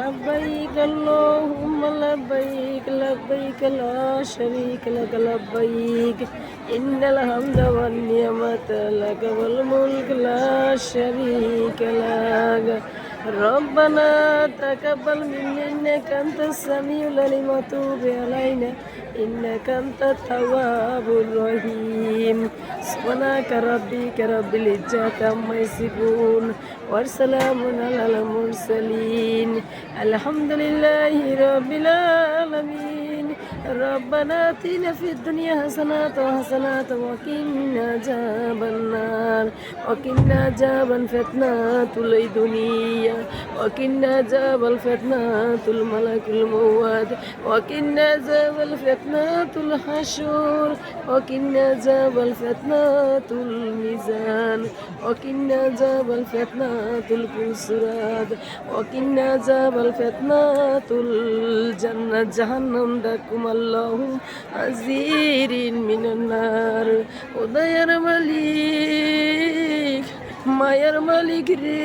لبيك اللهم لبيك لبيك لا شريك لك لبيك إن الحمد والنعمة لك والملك لا شريك لك ربنا تقبل منا إنك أنت السميع العليم وتوب علينا إنك أنت التواب الرحيم سبحانك ربك رب العزة عما يصفون والسلام على المرسلين الحمد لله رب العالمين ربنا آتنا في الدنيا حسنة وحسنة وقنا عذاب النار وقنا عذاب الفتنة الدنيا وقنا عذاب الفتنة الملك الموت وقنا عذاب الفتنة الحشور وقنا عذاب الفتنة الميزان وقنا عذاب الفتنة الكسرات وقنا عذاب الفتنة الجنة جهنم دكم اللهم عزير من النار ودير مليك মায়ার মালিক রে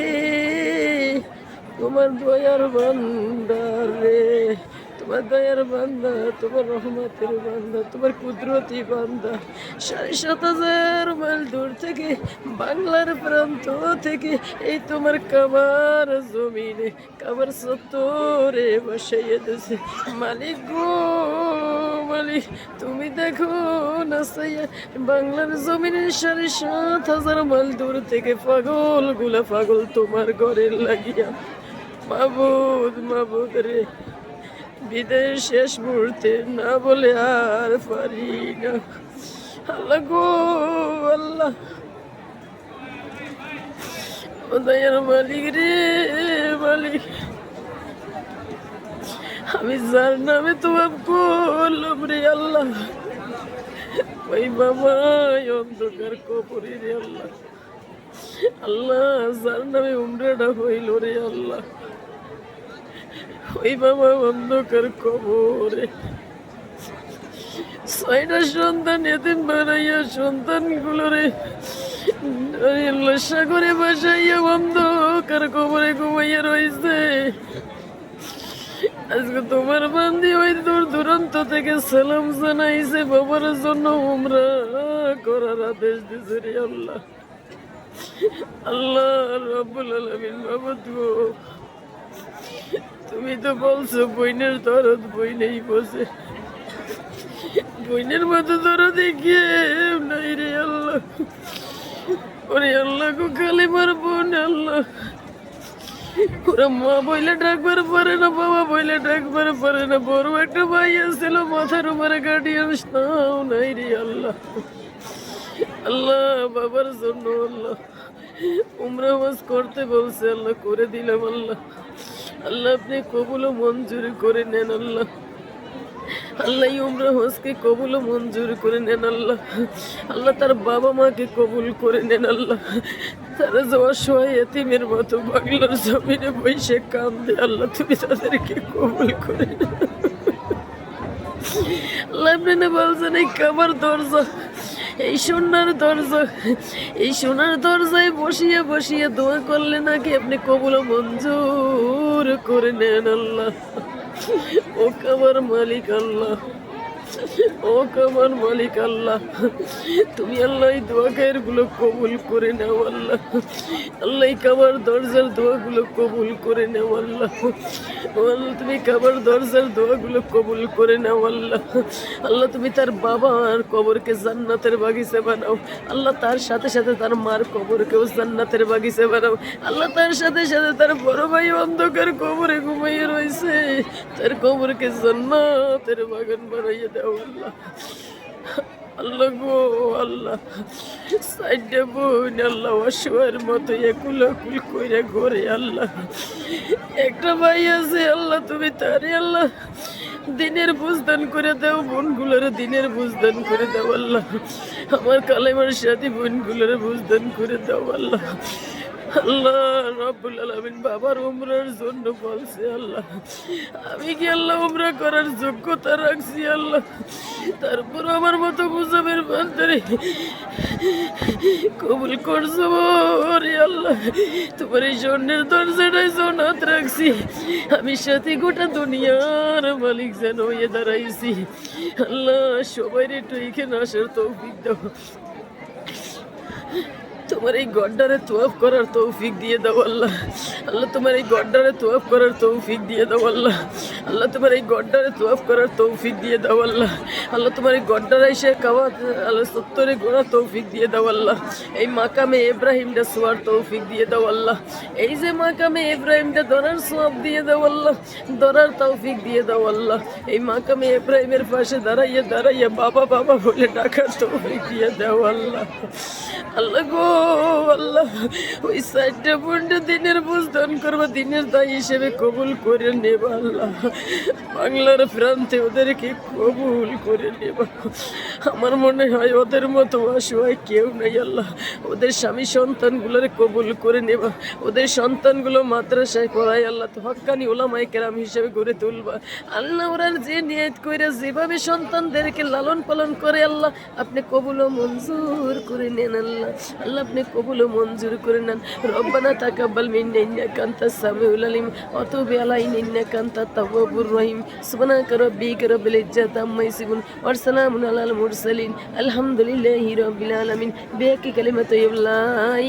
তোমার দয়ার বান্দার রে তোমার দয়ার বান্দা তোমার রহমতের বান্দা তোমার কুদরতি বান্দা ৭,৭০০০ মাইল দূর থেকে বাংলার প্রান্ত থেকে এই তোমার কাবার জমিনে কাবার সত্তরে বসাইয়া দিয়েছে মালিক গো মালিক তুমি দেখো না সাইয়া বাংলার জমিনের ৭,৭০০০ মাইল দূর থেকে পাগল গুলা পাগল তোমার ঘরের লাগিয়া মাবুদ মাবুদ রে বিদায়ের শেষ মুহূর্তে না বলে আর পারি না আল্লাহ গো আল্লাহ ও দয়ার মালিক রে মালিক আমি যার নামে তোমার করলাম রে আল্লাহ ওই বাবা অন্ধকার কবরে রে আল্লাহ আল্লাহ যার নামে উমরাটা হইল রে আল্লাহ ওই বাবা অন্ধকার কবরে ৬টা সন্তান এতিম বানাইয়া সন্তানগুলো রে সাগরে বাসাইয়া অন্ধকার কবরে ঘুমাইয়া রয়েছে আজকে তোমার বান্দি ওই দূর দূরান্ত থেকে সালাম জানাইছে বাবার জন্য উমরা করার আদেশ দিছে রে আল্লাহ আল্লাহ রাব্বুল আলামিন বাবা গো তুমি তো বলছো বইনের দরদ বইনেই বসে বইনের মতো দরদ দেখিয়ে নাই রে আল্লাহ ওরে আল্লাহ গো কালিমার বোন আল্লাহ ওরা মা বইলে ডাকবার পারে না বাবা বইলে ডাকবার পারে না বড় একটা ভাই আসছিল মাথার উপরে গার্ডিয়ান নাও নাই রে আল্লাহ আল্লাহ বাবার জন্য আল্লাহ উমরা হজ করতে বলছে আল্লাহ করে দিলাম আল্লাহ আল্লাহ আপনি কবুল মঞ্জুর করে নেন আল্লাহ আল্লাহ উমরা হজকে কবুল মঞ্জুর করে নেন আল্লাহ আল্লাহ তার বাবা মাকে কবুল করে নেন আল্লাহ তারা যে অসহায় এতিমের মতো বাংলার জমিনে বসে কান্দে আল্লাহ তুমি তাদেরকে কবুল করে নেন আল্লাহ আপনি না বলছেন এই কাবার দরজা এই সোনার দরজায় বসিয়ে বসিয়ে দোয়া করলে নাকি আপনি কবুল মঞ্জুর করে নেন আল্লাহ ও কাবার মালিক আল্লাহ ও কাবার মালিক আল্লাহ তুমি আল্লাহ এই দোয়াকের গুলো কবুল করে নাও আল্লাহ আল্লাহ এই কাবার দরজার দোয়াগুলো কবুল করে নাও আল্লাহ আল্লাহ তুমি কাবার দরজার দোয়াগুলো কবুল করে নাও আল্লাহ আল্লাহ তুমি তার বাবার কবরকে জান্নাতের বাগিচা বানাও আল্লাহ তার সাথে সাথে তার মার কবরকেও জান্নাতের বাগিচা বানাও আল্লাহ তার সাথে সাথে তার বড় ভাই অন্ধকার কবরে ঘুমাইয়ে রয়েছে তার কবরকে জান্নাতের বাগান বানাইয়ে দাও আল্লাহ আল্লাহ গো আল্লাহ সাইডে বোন আল্লাহ অসহায়ের মতো একুলাকুল কইরা ঘরে আল্লাহ একটা ভাই আছে আল্লাহ তুমি তারে আল্লাহ দিনের বুঝদান করে দাও বোনগুলোর দিনের বুঝদান করে দাও আল্লাহ আমার কালেমার সাথী বোনগুলোর বুঝদান করে দাও আল্লাহ আল্লাহ রাব্বুল আলামিন বাবার উমরার জন্য বলছে আল্লাহ, আমি কি আল্লাহ উমরা করার যোগ্যতা রাখছি আল্লাহ? তারপর আমার মতো মুসাফির বান্দারে কবুল করছো রে আল্লাহ। তোমার এই স্বর্ণের দরজাটাই জোনাত রাখছি, আমি সাথে গোটা দুনিয়ার মালিক যেন হয়ে দাঁড়াইছি। আল্লাহ সবাই একটু এখানে আসার তৌফিক দাও। তোমার এই গড্ডারে তোয়াফ করার তৌফিক দিয়ে দাও আল্লাহ। আল্লাহ তোমার এই গড্ডারে তোয়াফ করার তৌফিক দিয়ে দাও আল্লাহ। আল্লাহ তোমার এই গড্ডারে তোয়াফ করার তৌফিক দিয়ে দাও আল্লাহ। আল্লাহ তোমার এই গড্ডারে এসে কাওয়া আল্লাহ সত্তরে গোড়া তৌফিক দিয়ে দাও আল্লাহ। এই মাকামে ইব্রাহিমটা শোয়ার তৌফিক দিয়ে দাও আল্লাহ। এই যে মাকামে ইব্রাহিমটা ধরার সওয়াব দিয়ে দাও আল্লাহ, ধরার তৌফিক দিয়ে দাও আল্লাহ। এই মাকামে ইব্রাহিমের পাশে দাঁড়াইয়া দাঁড়াইয়া বাবা বাবা বলে ডাকার তৌফিক দিয়ে দাও আল্লাহ। আল্লাহ গো আল্লাহ, ওই 4টা পূর্ণ দিনের বুঝদান করবো, দিনের দায় হিসেবে কবুল করে নেবা আল্লাহ। বাংলার প্রান্তে ওদেরকে কবুল করে নেবা। আমার মনে হয় ওদের মতো অসহায় কেউ নেই আল্লাহ। ওদের স্বামী সন্তানগুলোর কবুল করে নেবা। ওদের সন্তানগুলো মাদ্রাসায় পড়ায় আল্লাহ, তো হক্কানি ওলামায়ে কেরাম হিসেবে গড়ে তুলবা আল্লাহ। ওরা যে নিয়ত করে যেভাবে সন্তানদেরকে লালন পালন করে আল্লাহ, আপনি কবুল ও মঞ্জুর করে নেন আল্লাহ। আল্লাহ আপনি কবুল ও মঞ্জুর করে নেন। রব্বানা তাকাব্বাল মিন্না ইন্নাকা আনতাস সামিউল আলিম ওয়া তুব আলাইনা ইন্নাকা আনতাত তাওয়াবুর রহিম। সুবহানাকা রাব্বিকা রাব্বিল ইজ্জাতি আম্মা ইয়াসিফুন ওয়া সালামুন আলাল মুরসালিন আলহামদুলিল্লাহি রাব্বিল আলামিন। বিহাক্কি কালিমাতি লা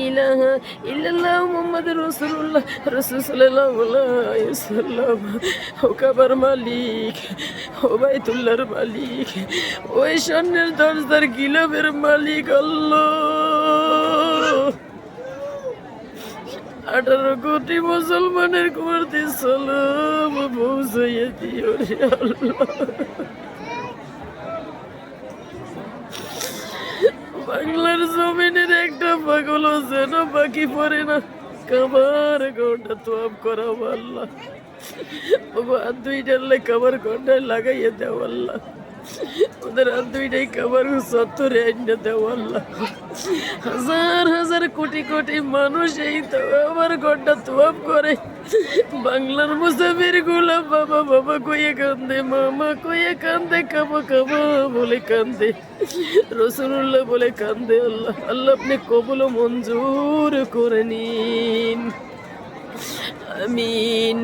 ইলাহা ইল্লাল্লাহ মুহাম্মাদুর রাসূলুল্লাহ রাসূল সাল্লাল্লাহু আলাইহি ওয়াসাল্লাম। ও কাবার মালিক, ও বাইতুল্লাহর মালিক, ওই স্বর্ণের দরজার গিলাফের মালিক আল্লাহ। 18 কোটি মুসলমানের কুমারতে সালাম পৌঁছাইয়া দিও রে আল্লাহ। বাংলার জমিনের একটা পাগলও যেন বাকি পড়ে না, কাবার ঘন্টা তোয়াব করাও আল্লাহ। হাত দুইটার কাবার ঘন্টায় লাগাইয়া দেও আল্লাহ। ওদের হাত দুইটাই কাবার সত্তরে আইনা দেও আল্লাহ। হাজার হাজার কোটি কোটি মানুষ এই তো আমার ঘন্টা তোয়াব করে। বাংলার মুসাফির গুলা বাবা বাবা কইয়ে কান্দে, মামা কইয়ে কান্দে, কাবা কাবা বলে কান্দে, রসুল্লাহ বলে কান্দে আল্লাহ। আল্লাহ আপনি কবুল ও মঞ্জুর করে নিন, আমিন।